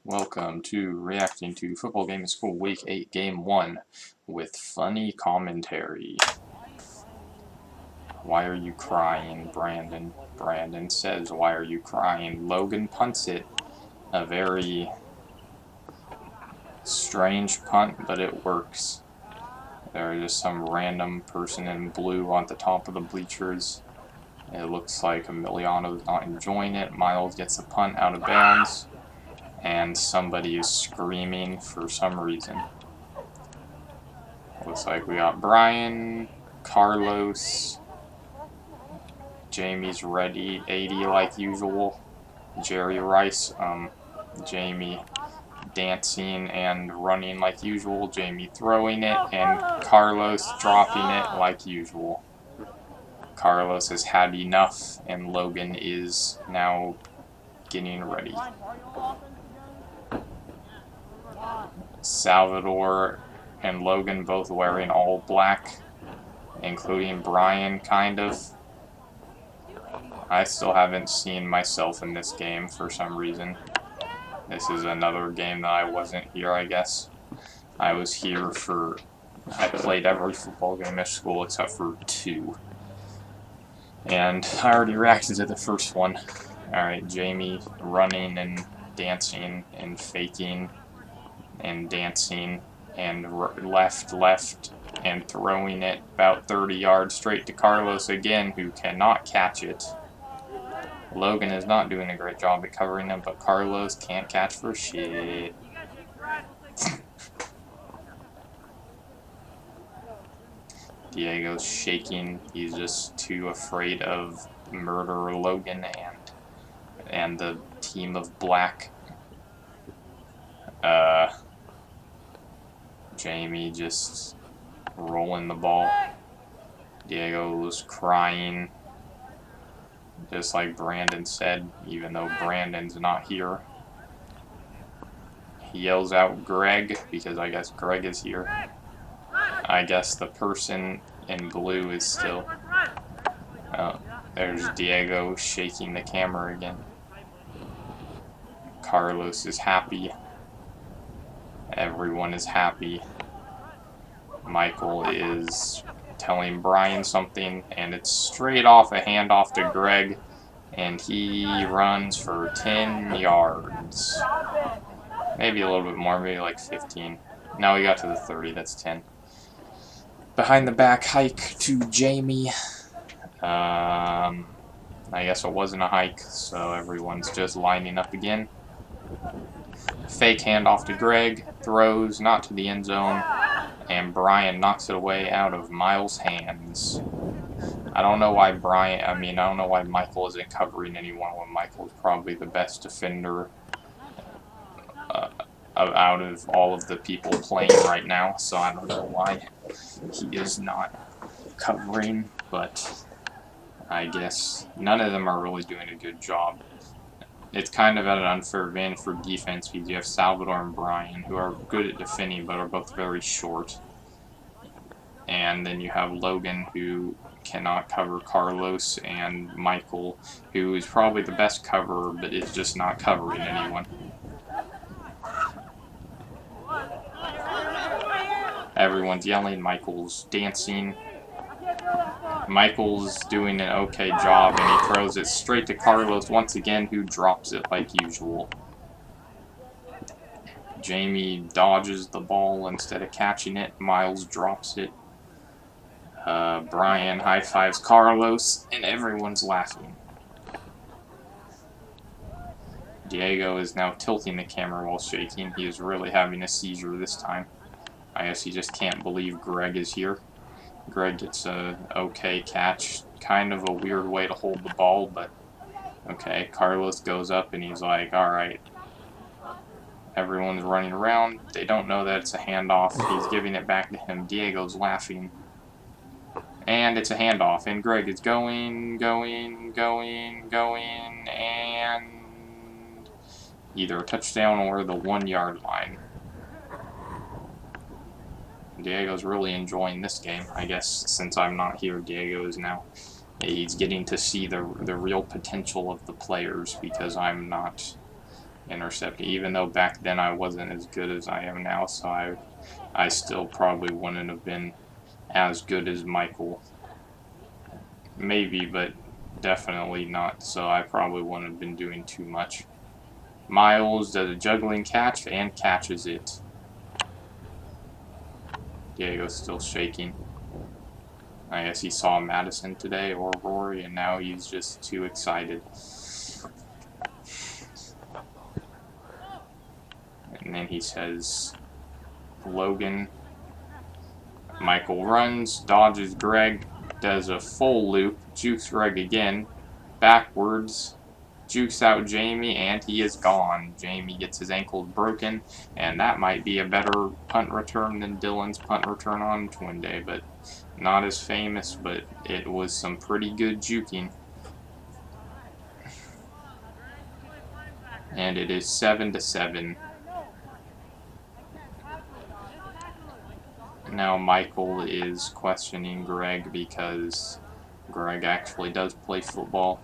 Welcome to reacting to Football Game in School Week 8 Game 1 with funny commentary. Why are you crying, Brandon? Brandon says, why are you crying? Logan punts it. A very strange punt, but it works. There is some random person in blue on the top of the bleachers. It looks like Emiliano's not enjoying it. Miles gets the punt out of bounds. And somebody is screaming for some reason. Looks like we got Brian, Carlos, Jamie's ready, 80 like usual, Jerry Rice, Jamie dancing and running like usual, Jamie throwing it, and Carlos dropping it like usual. Carlos has had enough, and Logan is now getting ready. Salvador and Logan both wearing all black, including Brian, kind of. I still haven't seen myself in this game for some reason. This is another game that I wasn't here, I guess. I was here for... I played every football game at school except for 2. And I already reacted to the first one. Alright, Jamie running and dancing and faking and dancing and left, and throwing it about 30 yards straight to Carlos again, who cannot catch it. Logan is not doing a great job at covering him, but Carlos can't catch for shit. Diego's shaking. He's just too afraid of murder Logan and the team of black. Jamie just rolling the ball. Diego's crying, just like Brandon said, even though Brandon's not here. He yells out Greg, because I guess Greg is here. I guess the person in blue is still... Oh, there's Diego shaking the camera again. Carlos is happy. Everyone is happy. Michael is telling Brian something, and it's straight off a handoff to Greg, and he runs for 10 yards. Maybe a little bit more, maybe like 15. Now we got to the 30, that's 10. Behind the back hike to Jamie. I guess it wasn't a hike, so everyone's just lining up again. Fake handoff to Greg, throws not to the end zone, and Brian knocks it away out of Miles' hands. I don't know why I don't know why Michael isn't covering anyone when Michael's probably the best defender out of all of the people playing right now, so I don't know why he is not covering, but I guess none of them are really doing a good job. It's kind of at an unfair advantage for defense because you have Salvador and Brian, who are good at defending but are both very short. And then you have Logan, who cannot cover Carlos, and Michael, who is probably the best coverer but is just not covering anyone. Everyone's yelling, Michael's dancing. Michael's doing an okay job, and he throws it straight to Carlos once again, who drops it like usual. Jamie dodges the ball instead of catching it. Miles drops it. Brian high-fives Carlos, and everyone's laughing. Diego is now tilting the camera while shaking. He is really having a seizure this time. I guess he just can't believe Greg is here. Greg gets a okay catch. Kind of a weird way to hold the ball, but okay. Carlos goes up and he's like, alright. Everyone's running around. They don't know that it's a handoff. He's giving it back to him. Diego's laughing. And it's a handoff. And Greg is going, and either a touchdown or the 1-yard line. Diego's really enjoying this game. I guess since I'm not here, Diego is now... He's getting to see the real potential of the players because I'm not intercepting, even though back then I wasn't as good as I am now, so I still probably wouldn't have been as good as Michael. Maybe, but definitely not, so I probably wouldn't have been doing too much. Miles does a juggling catch and catches it. Diego's still shaking. I guess he saw Madison today, or Rory, and now he's just too excited. And then he says, Logan. Michael runs, dodges Greg, does a full loop, jukes Greg again, backwards, jukes out Jamie, and he is gone. Jamie gets his ankles broken, and that might be a better punt return than Dylan's punt return on Twin Day, but not as famous, but it was some pretty good juking. And it is 7-7. Now Michael is questioning Greg because Greg actually does play football.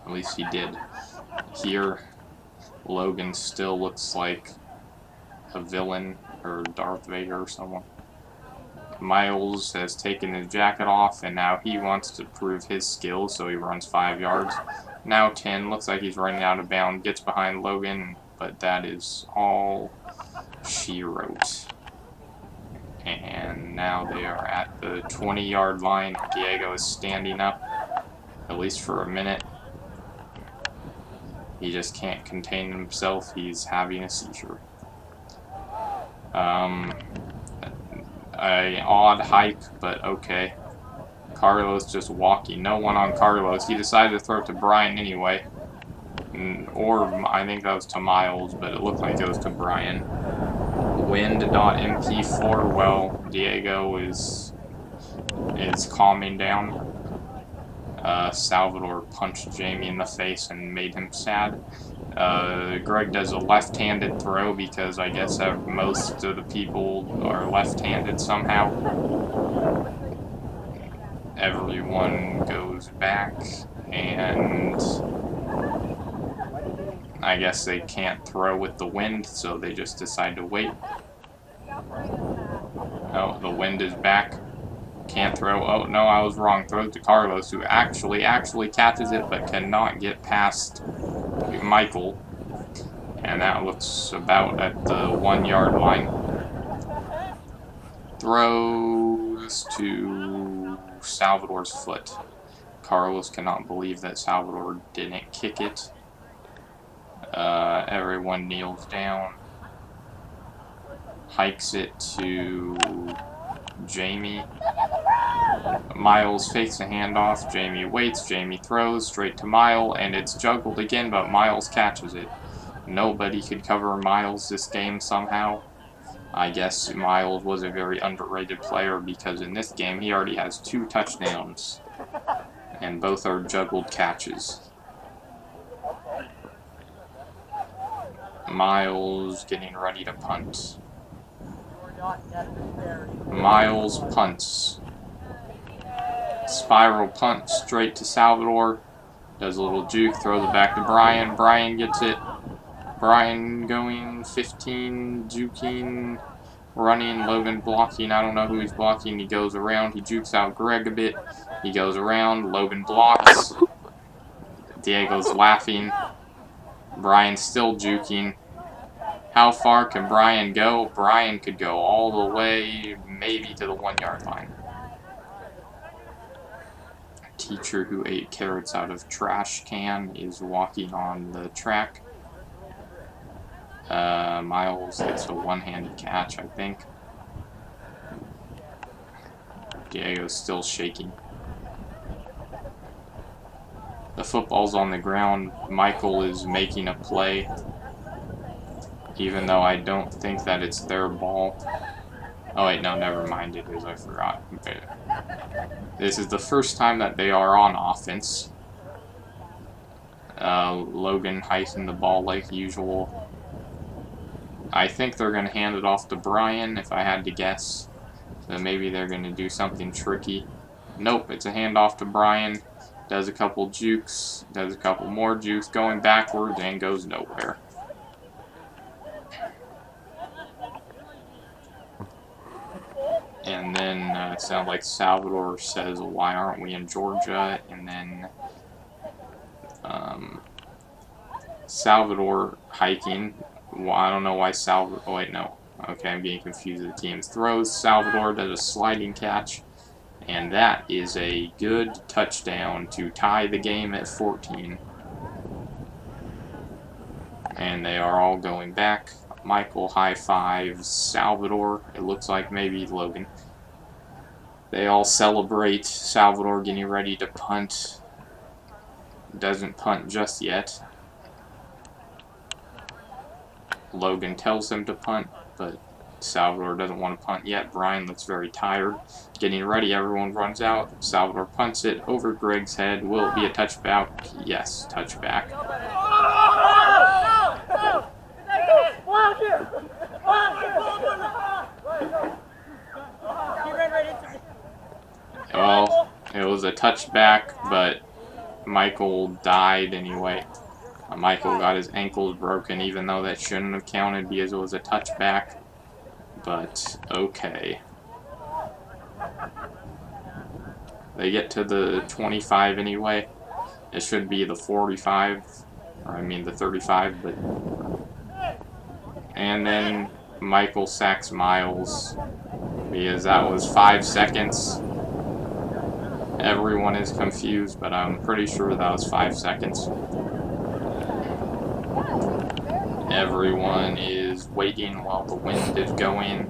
At least he did. Here, Logan still looks like a villain or Darth Vader or someone. Miles has taken his jacket off and now he wants to prove his skills, so he runs 5 yards. Now 10, looks like he's running out of bounds, gets behind Logan, but that is all she wrote. And now they are at the 20-yard line. Diego is standing up, at least for a minute. He just can't contain himself. He's having a seizure. An odd hike, but okay. Carlos just walking. No one on Carlos. He decided to throw it to Brian anyway. Or I think that was to Miles, but it looked like it was to Brian. Wind.mp4, well, Diego is calming down. Salvador punched Jamie in the face and made him sad. Greg does a left-handed throw because I guess most of the people are left-handed somehow. Everyone goes back, and I guess they can't throw with the wind, so they just decide to wait. Oh, the wind is back. Can't throw. Oh, no, I was wrong. Throws to Carlos, who actually catches it, but cannot get past Michael. And that looks about at the 1-yard line. Throws to Salvador's foot. Carlos cannot believe that Salvador didn't kick it. Everyone kneels down. Hikes it to Jamie. Miles fakes a handoff. Jamie waits. Jamie throws straight to Miles, and it's juggled again, but Miles catches it. Nobody could cover Miles this game somehow. I guess Miles was a very underrated player because in this game he already has 2 touchdowns, and both are juggled catches. Miles getting ready to punt. Miles punts. Spiral punt straight to Salvador. Does a little juke, throws it back to Brian. Brian gets it. Brian going 15, juking, running, Logan blocking. I don't know who he's blocking. He goes around. He jukes out Greg a bit. He goes around. Logan blocks. Diego's laughing. Brian's still juking. How far can Brian go? Brian could go all the way, maybe to the 1-yard line. A teacher who ate carrots out of trash can is walking on the track. Miles gets a one-handed catch, I think. Diego's still shaking. The football's on the ground. Michael is making a play, even though I don't think that it's their ball. Oh wait, no, never mind, it is, I forgot. Okay. This is the first time that they are on offense. Logan hiking the ball like usual. I think they're going to hand it off to Brian, if I had to guess. So maybe they're going to do something tricky. Nope, it's a handoff to Brian. Does a couple jukes, does a couple more jukes, going backwards, and goes nowhere. And then it sounds like Salvador says, why aren't we in Georgia? And then Salvador hiking. Well, I don't know why Salvador... Oh, wait, no. Okay, I'm getting confused with the team's throws. Salvador does a sliding catch. And that is a good touchdown to tie the game at 14. And they are all going back. Michael high fives Salvador. It looks like maybe Logan. They all celebrate. Salvador getting ready to punt. Doesn't punt just yet. Logan tells him to punt, but Salvador doesn't want to punt yet. Brian looks very tired. Getting ready, everyone runs out. Salvador punts it over Greg's head. Will it be a touchback? Yes, touchback. Well, it was a touchback, but Michael died anyway. Michael got his ankles broken, even though that shouldn't have counted because it was a touchback. But, okay. They get to the 25 anyway. It should be the 45, or I mean the 35, but... And then Michael sacks Miles, because that was 5 seconds. Everyone is confused, but I'm pretty sure that was 5 seconds. Everyone is waiting while the wind is going.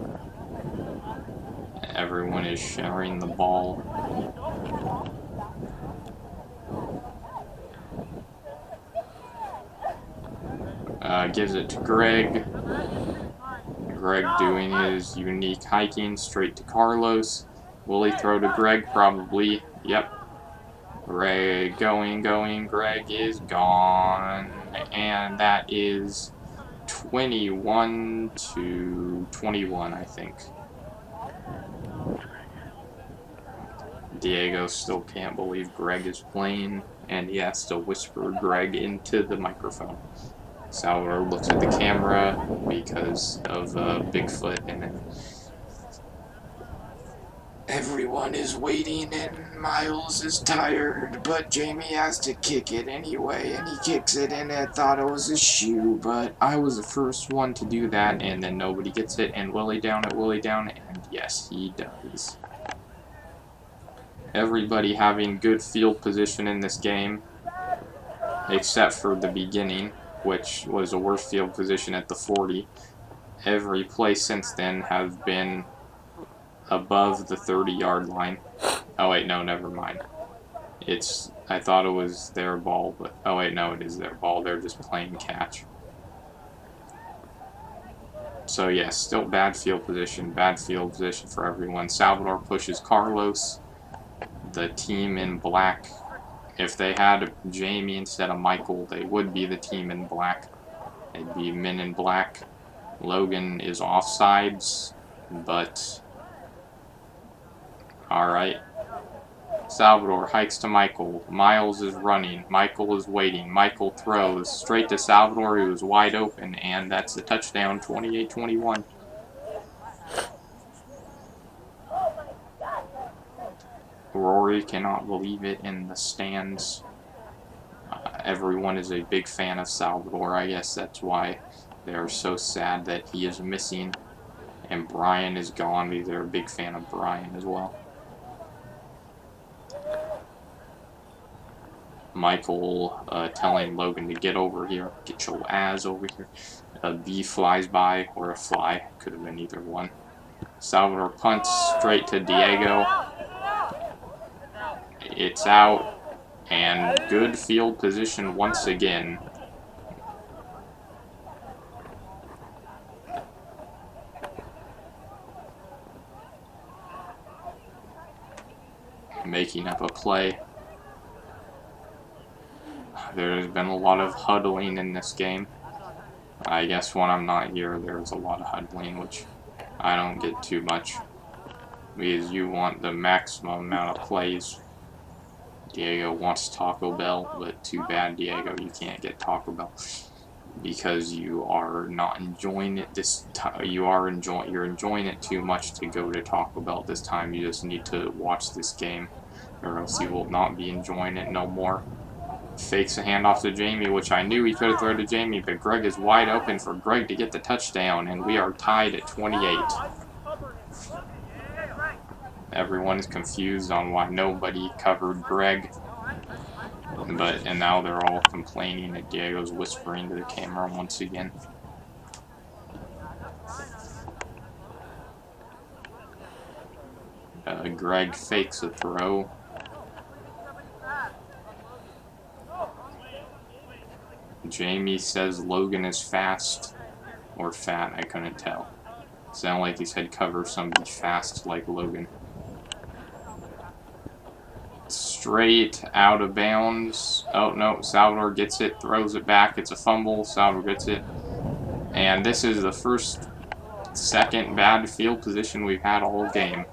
Everyone is sharing the ball. Gives it to Greg. Greg doing his unique hiking straight to Carlos. Will he throw to Greg? Probably. Yep. Greg going. Greg is gone. And that is 21-21, I think. Diego still can't believe Greg is playing, and he has to whisper Greg into the microphone. Salvador looks at the camera because of Bigfoot, and then everyone is waiting, and Miles is tired, but Jamie has to kick it anyway, and he kicks it, and I thought it was a shoe, but I was the first one to do that, and then nobody gets it, and Willie down, and yes, he does. Everybody having good field position in this game, except for the beginning, which was the worst field position at the 40. Every play since then has been above the 30-yard line. Oh wait, no, never mind. I thought it was their ball, but oh wait, no, it is their ball. They're just playing catch. So yeah, still bad field position for everyone. Salvador pushes Carlos. The team in black. If they had Jamie instead of Michael, they would be the team in black. They'd be men in black. Logan is offsides, but alright. Salvador hikes to Michael. Miles is running. Michael is waiting. Michael throws straight to Salvador, who is wide open, and that's the touchdown, 28-21. Rory cannot believe it in the stands. Everyone is a big fan of Salvador. I guess that's why they're so sad that he is missing. And Brian is gone because they're a big fan of Brian as well. Michael telling Logan to get over here. Get your ass over here. A bee flies by, or a fly. Could have been either one. Salvador punts straight to Diego. It's out, and good field position once again. Making up a play. There's been a lot of huddling in this game. I guess when I'm not here, there's a lot of huddling, which I don't get too much. Because you want the maximum amount of plays. Diego wants Taco Bell, but too bad, Diego, you can't get Taco Bell because you are not enjoying it. You're enjoying it too much to go to Taco Bell this time. You just need to watch this game, or else you will not be enjoying it no more. Fakes a handoff to Jamie, which I knew he could have thrown to Jamie, but Greg is wide open for Greg to get the touchdown, and we are tied at 28. Everyone is confused on why nobody covered Greg, and now they're all complaining that Diego's whispering to the camera once again. Greg fakes a throw. Jamie says Logan is fast, or fat, I couldn't tell. Sounded like he said cover somebody fast like Logan. Straight out of bounds. Oh no, Salvador gets it, throws it back. It's a fumble. Salvador gets it. And this is the second bad field position we've had all game.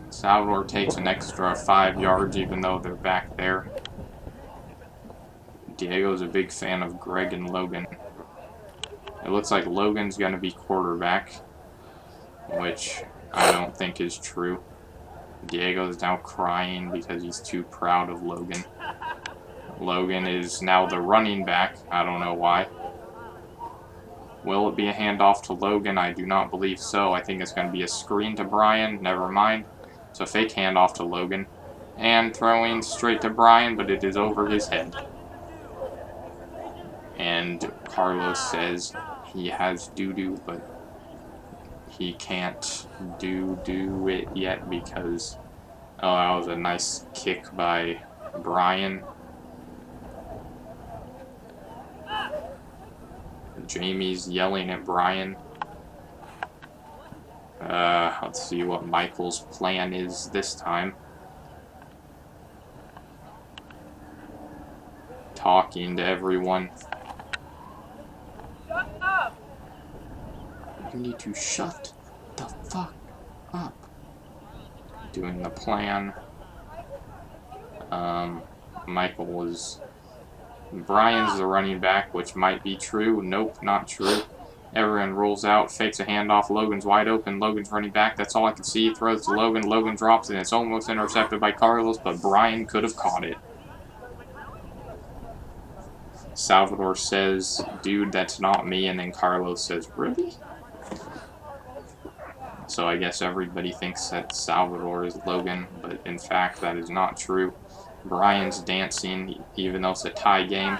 Salvador takes an extra 5 yards even though they're back there. Diego's a big fan of Greg and Logan. It looks like Logan's going to be quarterback, which I don't think is true. Diego's now crying because he's too proud of Logan. Logan is now the running back. I don't know why. Will it be a handoff to Logan? I do not believe so. I think it's going to be a screen to Brian. Never mind. It's a fake handoff to Logan. And throwing straight to Brian, but it is over his head. And Carlos says he has doo-doo, but he can't do it yet because, oh, that was a nice kick by Brian. Jamie's yelling at Brian. Let's see what Michael's plan is this time. Talking to everyone. You need to shut the fuck up. Doing the plan. Michael was... Brian's the running back, which might be true. Nope, not true. Everyone rolls out, fakes a handoff. Logan's wide open. Logan's running back. That's all I can see. Throws to Logan. Logan drops, and it's almost intercepted by Carlos, but Brian could have caught it. Salvador says, dude, that's not me, and then Carlos says, really? So I guess everybody thinks that Salvador is Logan, but in fact that is not true. Brian's dancing, even though it's a tie game,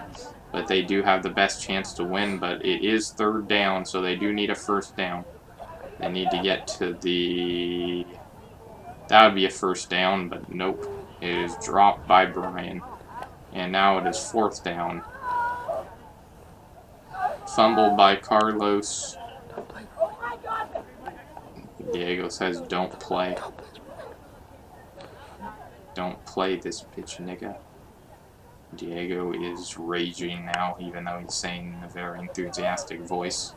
but they do have the best chance to win, but it is 3rd down, so they do need a 1st down. They need to get to the... That would be a 1st down, but nope. It is dropped by Brian. And now it is 4th down. Fumbled by Carlos. Diego says, don't play. Don't play this bitch, nigga. Diego is raging now, even though he's saying in a very enthusiastic voice.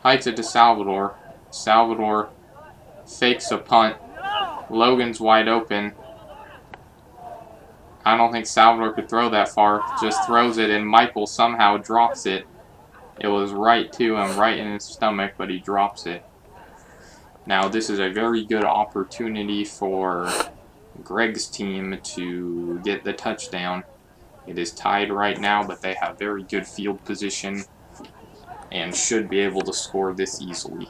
Heights it to Salvador. Salvador fakes a punt. Logan's wide open. I don't think Salvador could throw that far. Just throws it, and Michael somehow drops it. It was right to him, right in his stomach, but he drops it. Now, this is a very good opportunity for Greg's team to get the touchdown. It is tied right now, but they have very good field position and should be able to score this easily.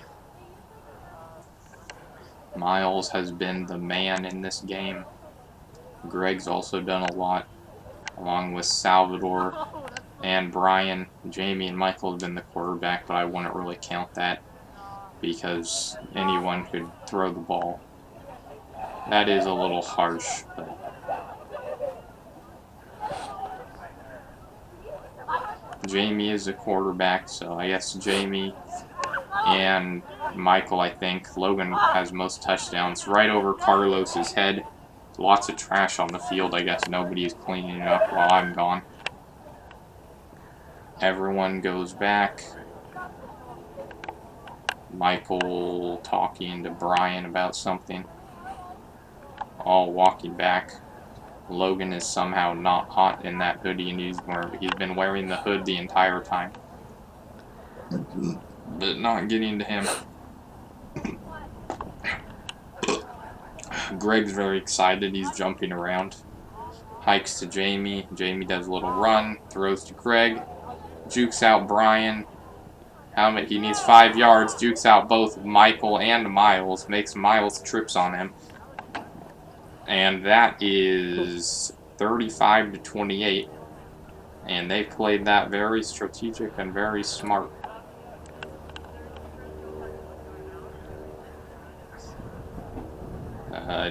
Miles has been the man in this game. Greg's also done a lot, along with Salvador and Brian. Jamie and Michael have been the quarterback, but I wouldn't really count that because anyone could throw the ball. That is a little harsh, but Jamie is the quarterback, so I guess Jamie and Michael, I think. Logan has most touchdowns right over Carlos's head. Lots of trash on the field. I guess nobody is cleaning it up while I'm gone. Everyone goes back. Michael talking to Brian about something. All walking back. Logan is somehow not hot in that hoodie, and he's been wearing the hood the entire time. But not getting to him. Greg's very excited. He's jumping around. Hikes to Jamie. Jamie does a little run. Throws to Greg. Jukes out Brian. He needs 5 yards. Jukes out both Michael and Miles. Makes Miles trips on him. And that is 35-28. And they played that very strategic and very smart.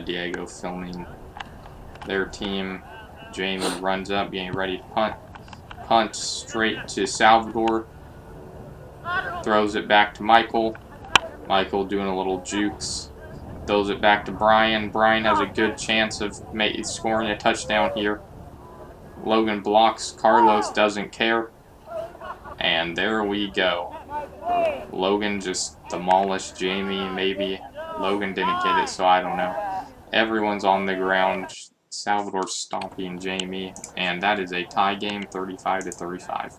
Diego filming their team. Jamie runs up, getting ready to punt. Punt straight to Salvador. Throws it back to Michael. Michael doing a little jukes. Throws it back to Brian. Brian has a good chance of scoring a touchdown here. Logan blocks. Carlos doesn't care. And there we go. Logan just demolished Jamie, maybe. Logan didn't get it, so I don't know. Everyone's on the ground. Salvador stomping Jamie. And that is a tie game, 35-35.